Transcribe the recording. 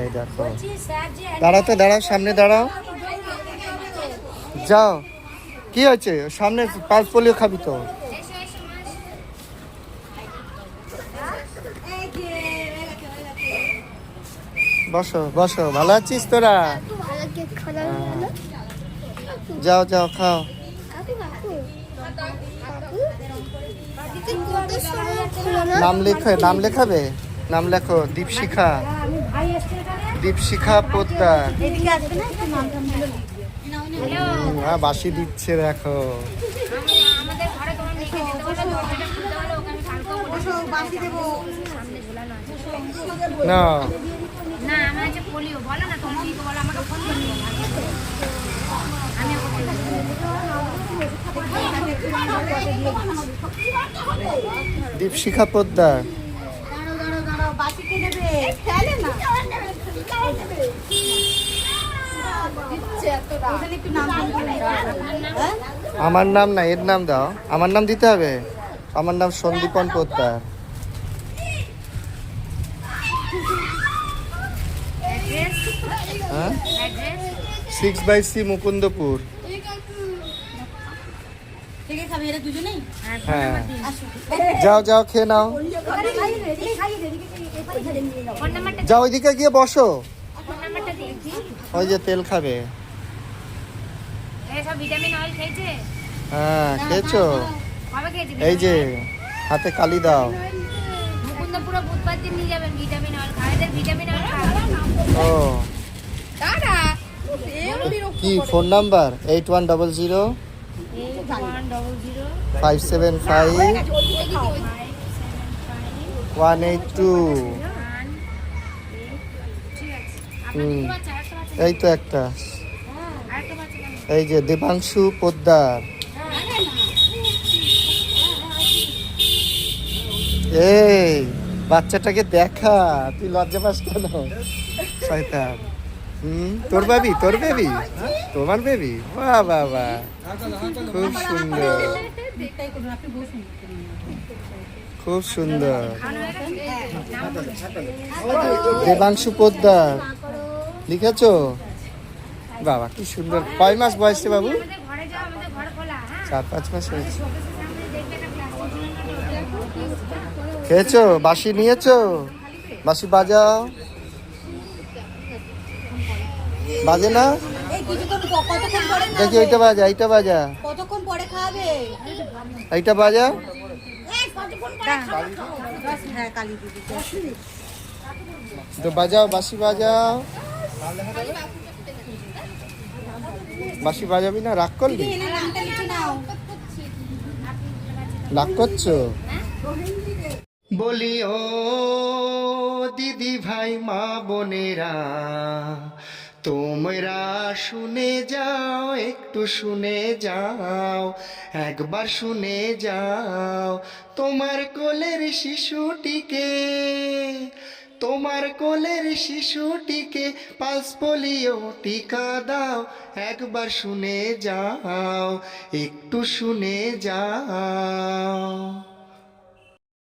এই দেখো, দাঁড়াতে দাঁড়াও, সামনে দাঁড়াও, যাও। কি হয়েছে? সামনে পালস পোলিও খাবি তো। বসো বসো, ভালো আছিস তোরা? যাও যাও, খাও। নাম লেখো, নাম লেখাবে, নাম লেখো। দীপশিখা, দীপশিখা পোদ্দার। বাসি দিচ্ছে দেখো। না দীপশিখা পোদ্দার। আমার নাম না, এর নাম দাও। আমার নাম দিতে হবে। আমার নাম সন্দীপন পোদ্দার। হ্যাঁ, 6/C মুকুন্দপুর। হ্যাঁ, যাও যাও, খেয়ে নাও। যাও, ওইদিকে গিয়ে বসো। ওই যে তেল খাবে। হ্যাঁ, খেয়েছো? এই যে হাতে কালি দাও। ও, কি ফোন নাম্বার? 8100575182। এই তো একটা। এই যে দেবাংশু পোদ্দার। এই বাচ্চাটাকে দেখা, তুই লজ্জা পাস কেন? শয়তান। তোর বেবি, তোর বেবি, তোমার বেবি? বাহ বাহ বাহ, খুব সুন্দর, খুব সুন্দর। দেবাংশু পোদ্দার লিখেছো? বাবা কি সুন্দর। কয় মাস বয়সে বাবু? 4-5 মাস হয়েছে। খেয়েছো? বাসি নিয়েছো? বাসি বাজাও। বাজে না? দেখি এইটা বাজা, এইটা বাজা, কতক্ষণ পরে খাবে? এইটা বাজা। তো বাজাও, বাসি বাজাও। বাসি বাজাবি না? রাগ করবি? রাগ করছো? বলি ও দিদি ভাই মা বোনেরা, তোমরা শুনে যাও, একটু শুনে যাও, একবার শুনে যাও। তোমার কোলের শিশুটিকে, তোমার কোলের শিশুটিকে পালস পোলিও টিকা দাও, একবার শুনে যাও, একটু শুনে যাও।